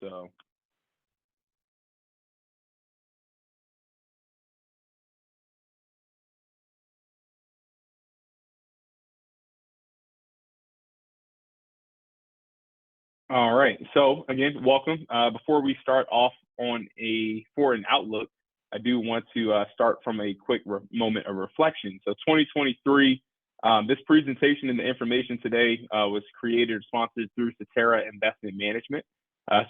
So, all right. So again, welcome. Before we start off for an outlook, I do want to start from a quick moment of reflection. So 2023, this presentation and the information today was created or sponsored through Cetera Investment Management.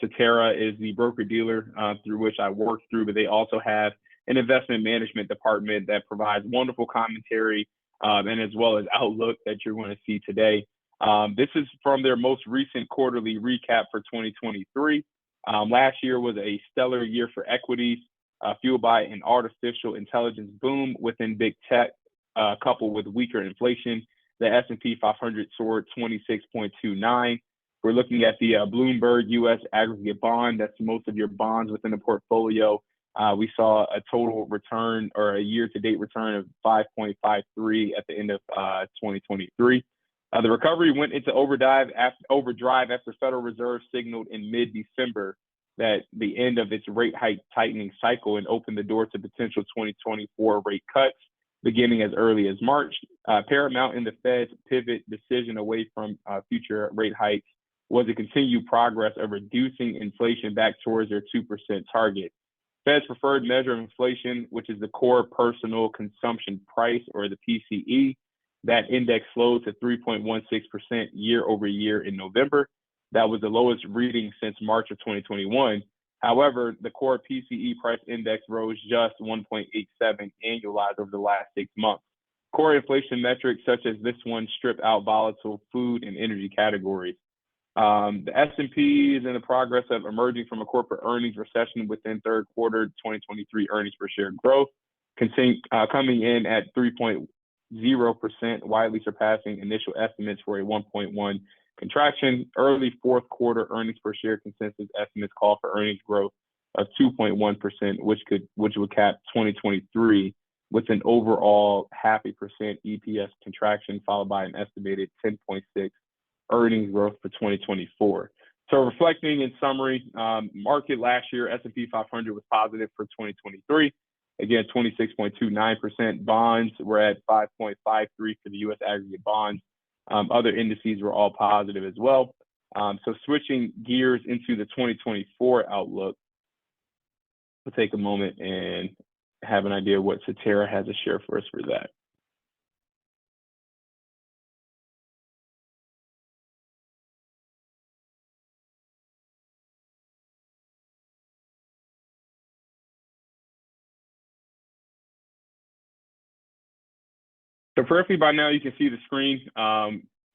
Cetera is the broker dealer through which I work through, but they also have an investment management department that provides wonderful commentary and as well as outlook that you're going to see today. This is from their most recent quarterly recap for 2023. Last year was a stellar year for equities, fueled by an artificial intelligence boom within big tech, coupled with weaker inflation. The S&P 500 soared 26.29. We're looking at the Bloomberg U.S. aggregate bond. That's most of your bonds within the portfolio. We saw a total return or a year-to-date return of 5.53 at the end of 2023. The recovery went into overdrive after Federal Reserve signaled in mid-December that the end of its rate hike tightening cycle and opened the door to potential 2024 rate cuts beginning as early as March. Paramount in the Fed's pivot decision away from future rate hikes was a continued progress of reducing inflation back towards their 2% target. Fed's preferred measure of inflation, which is the core personal consumption price, or the PCE, that index slowed to 3.16% year over year in November. That was the lowest reading since March of 2021. However, the core PCE price index rose just 1.87 annualized over the last 6 months. Core inflation metrics such as this one strip out volatile food and energy categories. The S&P is in the progress of emerging from a corporate earnings recession within third quarter 2023 earnings per share growth, coming in at 3.0%, widely surpassing initial estimates for a 1.1 contraction. Early fourth quarter earnings per share consensus estimates call for earnings growth of 2.1%, which would cap 2023 with an overall 0.5% EPS contraction, followed by an estimated 10.6 earnings growth for 2024. So reflecting in summary, market last year, S&P 500 was positive for 2023. Again, 26.29%. Bonds were at 5.53 for the U.S. aggregate bonds. Other indices were all positive as well. So switching gears into the 2024 outlook, we'll take a moment and have an idea what Cetera has to share for us for that. So perfectly by now, you can see the screen.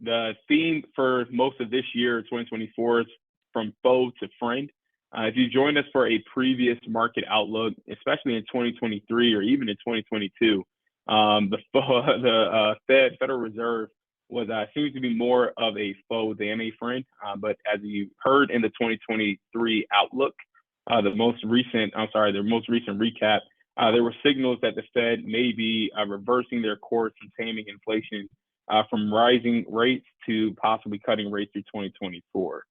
The theme for most of this year, 2024, is from foe to friend. If you joined us for a previous market outlook, especially in 2023 or even in 2022, the Federal Reserve was seems to be more of a foe than a friend. But as you heard in the 2023 outlook, the most recent recap, there were signals that the Fed may be reversing their course and taming inflation from rising rates to possibly cutting rates through 2024.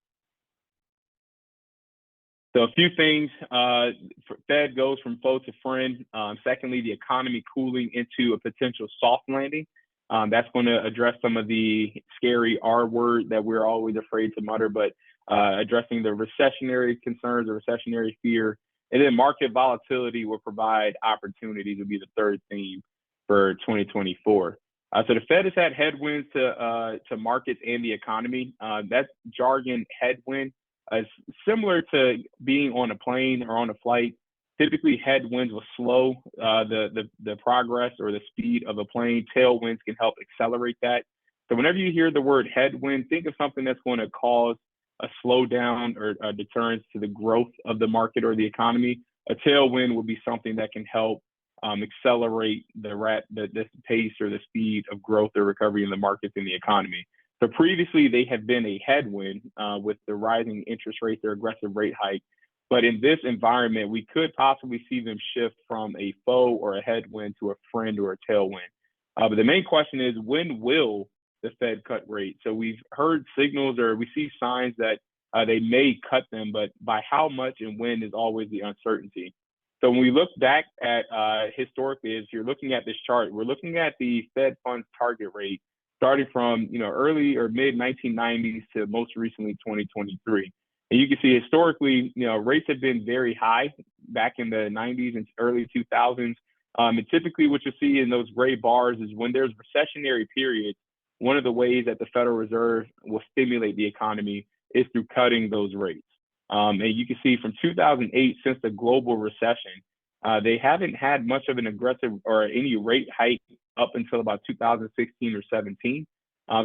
So a few things, Fed goes from foe to friend. Secondly, the economy cooling into a potential soft landing. That's going to address some of the scary R word that we're always afraid to mutter, but addressing the recessionary concerns, the recessionary fear. And then market volatility will provide opportunities would be the third theme for 2024. So the Fed has had headwinds to markets and the economy. That jargon headwind is similar to being on a plane or on a flight. Typically, headwinds will slow the progress or the speed of a plane. Tailwinds can help accelerate that. So whenever you hear the word headwind, think of something that's going to cause a slowdown or a deterrence to the growth of the market or the economy. A tailwind would be something that can help accelerate the pace or the speed of growth or recovery in the markets and the economy. So previously, they have been a headwind with the rising interest rates or aggressive rate hike. But in this environment, we could possibly see them shift from a foe or a headwind to a friend or a tailwind. But the main question is, when will the Fed cut rates? So we've heard signals or we see signs that they may cut them, but by how much and when is always the uncertainty. So when we look back at historically, as you're looking at this chart, we're looking at the Fed funds target rate starting from early or mid 1990s to most recently 2023. And you can see historically, rates have been very high back in the 90s and early 2000s. And typically what you see in those gray bars is when there's recessionary periods, one of the ways that the Federal Reserve will stimulate the economy is through cutting those rates. And you can see from 2008, since the global recession, they haven't had much of an aggressive or any rate hike up until about 2016 or 17.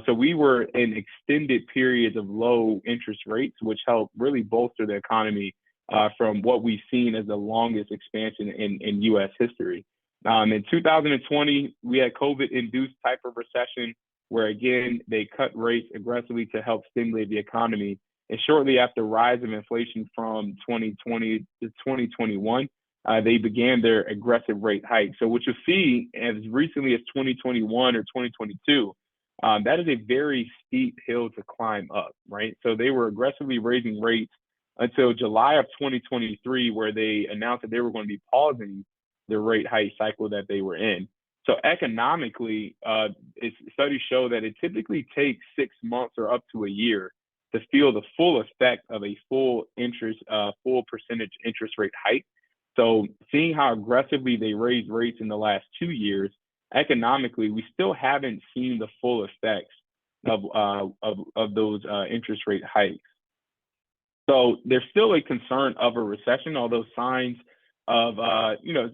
So we were in extended periods of low interest rates, which helped really bolster the economy from what we've seen as the longest expansion in U.S. history. In 2020, we had COVID-induced type of recession where, again, they cut rates aggressively to help stimulate the economy. And shortly after rise of inflation from 2020 to 2021, they began their aggressive rate hike. So what you'll see as recently as 2021 or 2022, that is a very steep hill to climb up, right? So they were aggressively raising rates until July of 2023, where they announced that they were going to be pausing the rate hike cycle that they were in. So economically, studies show that it typically takes 6 months or up to a year to feel the full effect of a full percentage interest rate hike. So seeing how aggressively they raised rates in the last 2 years, economically, we still haven't seen the full effects of those interest rate hikes. So there's still a concern of a recession, although signs of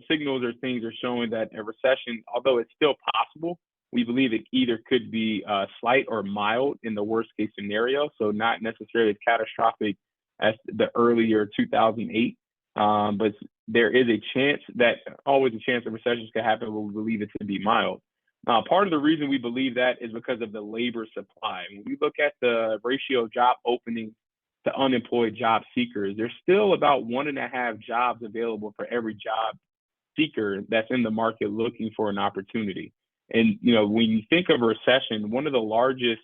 signals or things are showing that a recession, although it's still possible, we believe it either could be slight or mild in the worst case scenario. So not necessarily as catastrophic as the earlier 2008, but there is a chance that always a chance that recessions could happen, but we believe it to be mild. Part of the reason we believe that is because of the labor supply. When we look at the ratio of job openings to unemployed job seekers, there's still about 1.5 jobs available for every job seeker that's in the market looking for an opportunity. And, when you think of a recession, one of the largest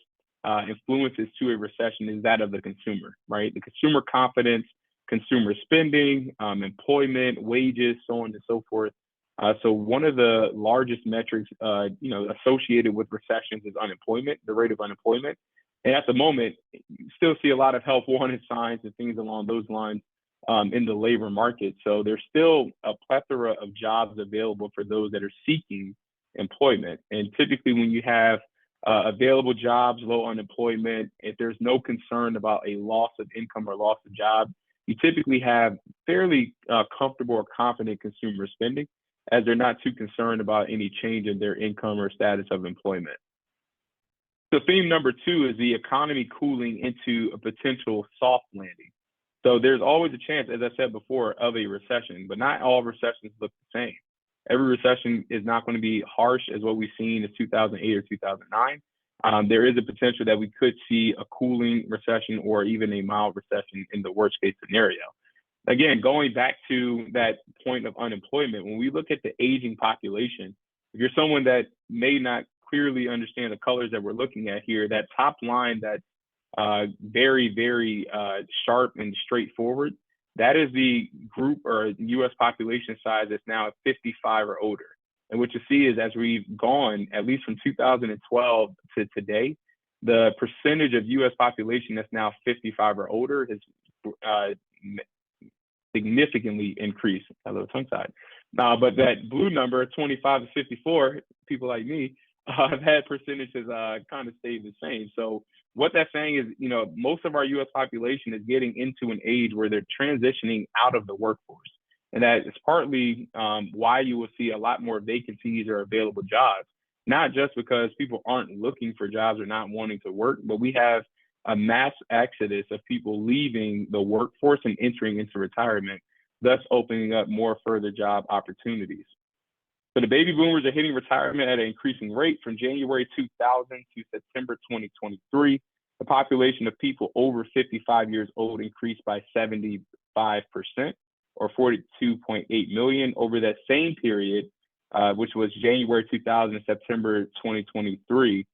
influences to a recession is that of the consumer, right? The consumer confidence, consumer spending, employment, wages, so on and so forth. So one of the largest metrics, associated with recessions is unemployment, the rate of unemployment. And at the moment, you still see a lot of help wanted signs and things along those lines in the labor market. So there's still a plethora of jobs available for those that are seeking employment. And typically when you have available jobs, low unemployment, if there's no concern about a loss of income or loss of job, you typically have fairly comfortable or confident consumer spending, as they're not too concerned about any change in their income or status of employment. So theme number 2 is the economy cooling into a potential soft landing. So there's always a chance, as I said before, of a recession, but not all recessions look the same. Every recession is not going to be harsh as what we've seen in 2008 or 2009. There is a potential that we could see a cooling recession or even a mild recession in the worst case scenario. Again, going back to that point of unemployment, when we look at the aging population, if you're someone that may not clearly understand the colors that we're looking at here, that top line that's very, very sharp and straightforward, that is the group or U.S. population size that's now at 55 or older. And what you see is as we've gone, at least from 2012 to today, the percentage of U.S. population that's now 55 or older has significantly increased. A little tongue-tied. But that blue number, 25 to 54, people like me, have had percentages kind of stayed the same. So what that's saying is, most of our U.S. population is getting into an age where they're transitioning out of the workforce. And that is partly why you will see a lot more vacancies or available jobs, not just because people aren't looking for jobs or not wanting to work, but we have a mass exodus of people leaving the workforce and entering into retirement, thus opening up more further job opportunities. So the baby boomers are hitting retirement at an increasing rate. From January 2000 to September 2023. The population of people over 55 years old increased by 75%, or 42.8 million over that same period, which was January 2000 to September 2023.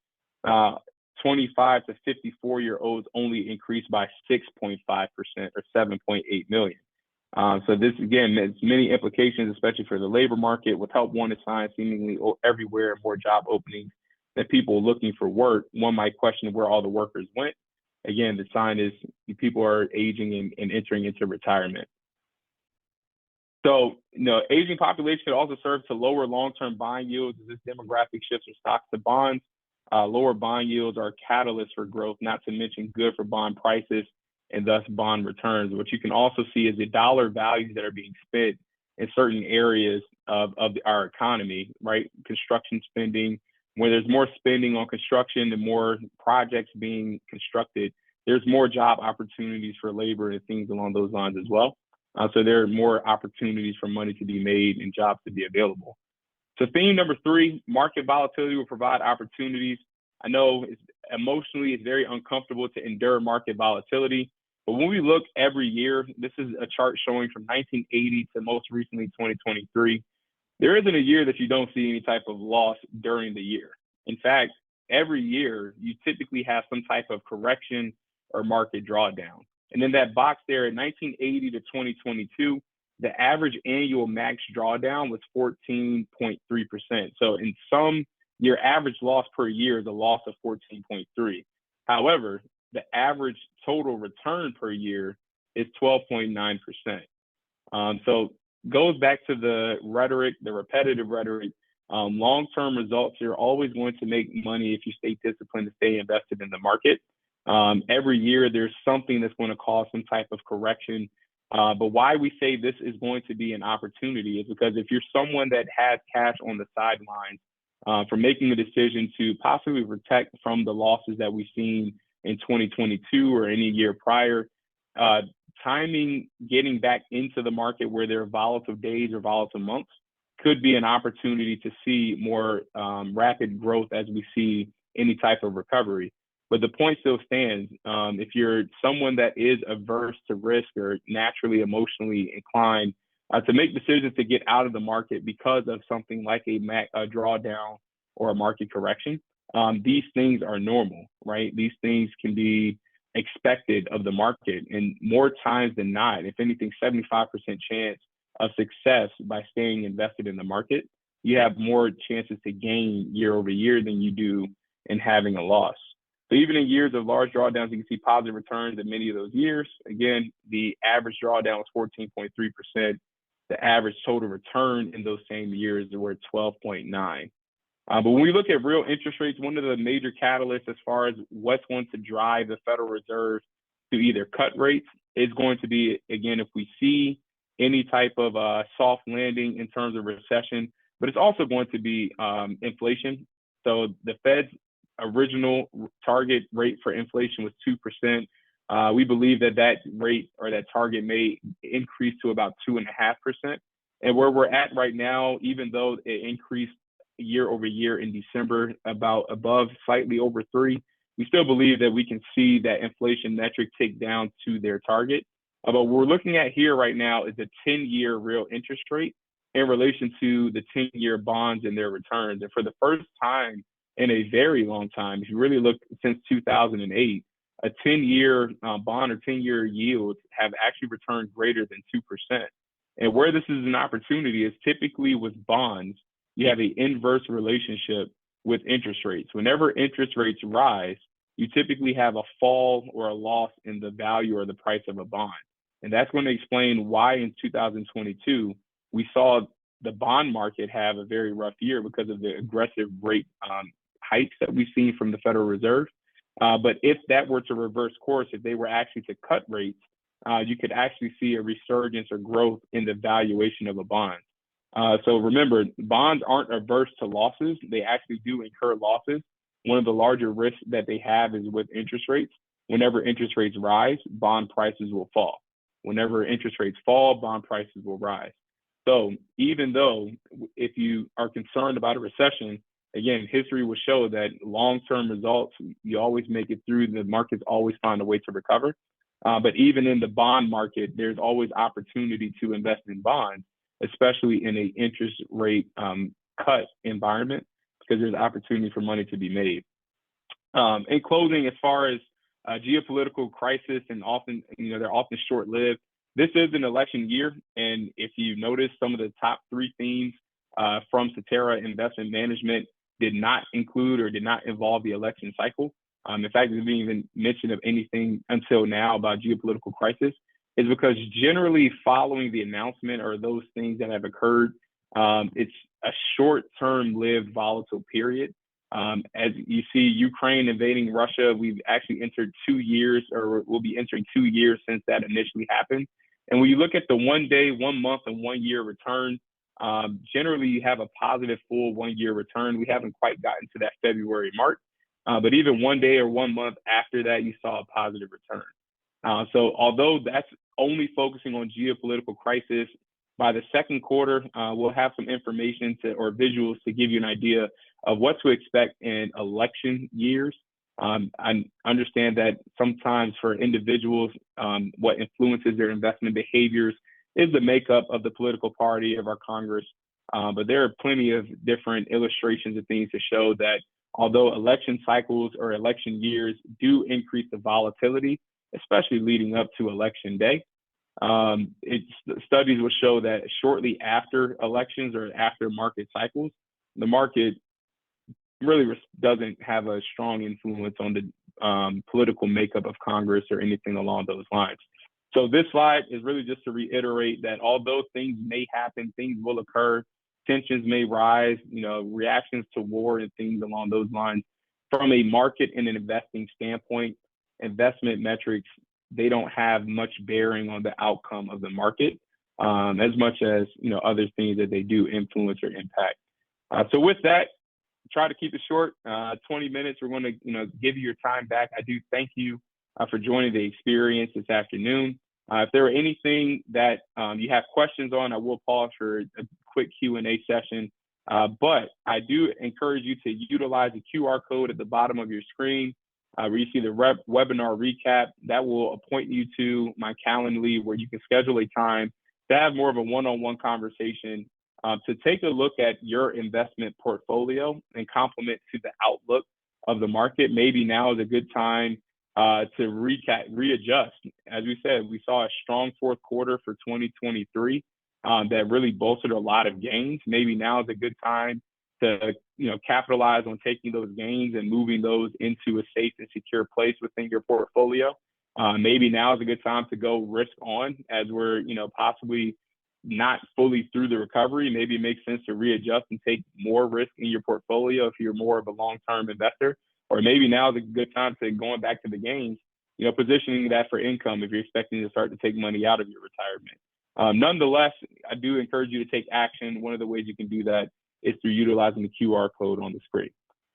25 to 54-year-olds only increased by 6.5% or 7.8 million. So this, again, has many implications, especially for the labor market, with help wanted signs seemingly everywhere, more job openings than people looking for work. One might question where all the workers went. Again, the sign is people are aging and entering into retirement. So, aging population could also serve to lower long-term bond yields as this demographic shifts from stocks to bonds. Lower bond yields are a catalyst for growth, not to mention good for bond prices and thus bond returns. What you can also see is the dollar values that are being spent in certain areas of our economy, right? Construction spending, where there's more spending on construction, the more projects being constructed, there's more job opportunities for labor and things along those lines as well. So there are more opportunities for money to be made and jobs to be available. So theme number 3, market volatility will provide opportunities. I know emotionally it's very uncomfortable to endure market volatility, but when we look every year, this is a chart showing from 1980 to most recently 2023, there isn't a year that you don't see any type of loss during the year. In fact, every year you typically have some type of correction or market drawdown. And in that box there, in 1980 to 2022, the average annual max drawdown was 14.3%. So in some, your average loss per year is a loss of 14.3. However, the average total return per year is 12.9%. So goes back to the rhetoric, the repetitive rhetoric. Long-term results, you're always going to make money if you stay disciplined to stay invested in the market. Every year, there's something that's going to cause some type of correction. But why we say this is going to be an opportunity is because if you're someone that has cash on the sidelines for making a decision to possibly protect from the losses that we've seen in 2022 or any year prior, timing getting back into the market where there are volatile days or volatile months could be an opportunity to see more rapid growth as we see any type of recovery. But the point still stands. If you're someone that is averse to risk or naturally emotionally inclined to make decisions to get out of the market because of something like a drawdown or a market correction, these things are normal, right? These things can be expected of the market. And more times than not, if anything, 75% chance of success by staying invested in the market, you have more chances to gain year over year than you do in having a loss. So even in years of large drawdowns, you can see positive returns in many of those years. Again, the average drawdown was 14.3%. The average total return in those same years were 12.9. But when we look at real interest rates, one of the major catalysts as far as what's going to drive the Federal Reserve to either cut rates is going to be, again, if we see any type of soft landing in terms of recession, but it's also going to be inflation. So the Fed's original target rate for inflation was 2%. We believe that rate or that target may increase to about 2.5%. And where we're at right now, even though it increased year over year in December above slightly over 3, we still believe that we can see that inflation metric tick down to their target. But what we're looking at here right now is the 10-year real interest rate in relation to the 10-year bonds and their returns. And for the first time in a very long time, if you really look since 2008, a 10-year bond or 10-year yields have actually returned greater than 2%. And where this is an opportunity is typically with bonds, you have an inverse relationship with interest rates. Whenever interest rates rise, you typically have a fall or a loss in the value or the price of a bond. And that's going to explain why in 2022, we saw the bond market have a very rough year because of the aggressive rate hikes that we've seen from the Federal Reserve. But if that were to reverse course, if they were actually to cut rates, you could actually see a resurgence or growth in the valuation of a bond. So remember, bonds aren't averse to losses. They actually do incur losses. One of the larger risks that they have is with interest rates. Whenever interest rates rise, bond prices will fall. Whenever interest rates fall, bond prices will rise. So even though if you are concerned about a recession, again, history will show that long-term results, you always make it through. The markets always find a way to recover. But even in the bond market, there's always opportunity to invest in bonds, especially in an interest rate cut environment, because there's opportunity for money to be made. In closing, as far as geopolitical crisis, and often, they're often short-lived. This is an election year, and if you notice, some of the top 3 themes from Cetera Investment Management did not include or did not involve the election cycle. In fact, there's been even mention of anything until now about geopolitical crisis, is because generally following the announcement or those things that have occurred, it's a short-term lived volatile period. As you see, Ukraine invading Russia, we've actually entered 2 years, or we'll be entering 2 years since that initially happened. And when you look at the 1 day, 1 month, and 1 year return, generally you have a positive full 1 year return. We haven't quite gotten to that February mark, but even 1 day or 1 month after that, you saw a positive return. So although that's only focusing on geopolitical crisis, by the second quarter, we'll have some information or visuals to give you an idea of what to expect in election years. I understand that sometimes for individuals, what influences their investment behaviors is the makeup of the political party of our Congress. But there are plenty of different illustrations of things to show that although election cycles or election years do increase the volatility, especially leading up to election day, studies will show that shortly after elections or after market cycles, the market really doesn't have a strong influence on the political makeup of Congress or anything along those lines. So this slide is really just to reiterate that although things may happen, things will occur, tensions may rise, reactions to war and things along those lines. From a market and an investing standpoint, investment metrics, they don't have much bearing on the outcome of the market, as much as other things that they do influence or impact. So with that, try to keep it short. 20 minutes. We're going to give you your time back. I do thank you for joining the experience this afternoon. If there are anything that you have questions on, I will pause for a quick Q&A session. But I do encourage you to utilize the QR code at the bottom of your screen where you see the webinar recap. That will point you to my Calendly, where you can schedule a time to have more of a one-on-one conversation, to take a look at your investment portfolio and complement to the outlook of the market. Maybe now is a good time to readjust. As we said, we saw a strong fourth quarter for 2023 that really bolstered a lot of gains. Maybe now is a good time to capitalize on taking those gains and moving those into a safe and secure place within your portfolio. Maybe now is a good time to go risk on, as we're possibly not fully through the recovery. Maybe it makes sense to readjust and take more risk in your portfolio if you're more of a long-term investor. Or maybe now is a good time to going back to the gains, positioning that for income if you're expecting to start to take money out of your retirement. Nonetheless, I do encourage you to take action. One of the ways you can do that is through utilizing the QR code on the screen.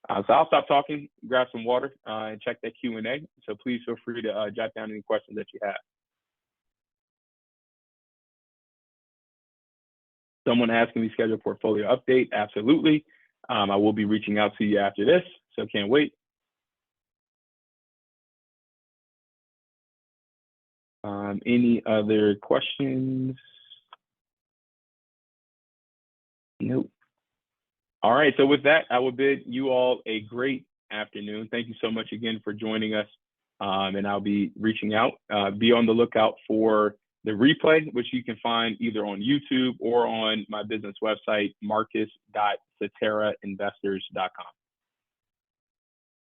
So I'll stop talking, grab some water, and check that Q&A. So please feel free to jot down any questions that you have. Someone asking me to schedule a portfolio update. Absolutely. I will be reaching out to you after this, so can't wait. Any other questions? Nope. All right. So with that, I will bid you all a great afternoon. Thank you so much again for joining us. And I'll be reaching out. Be on the lookout for the replay, which you can find either on YouTube or on my business website, marcus.ceterainvestors.com.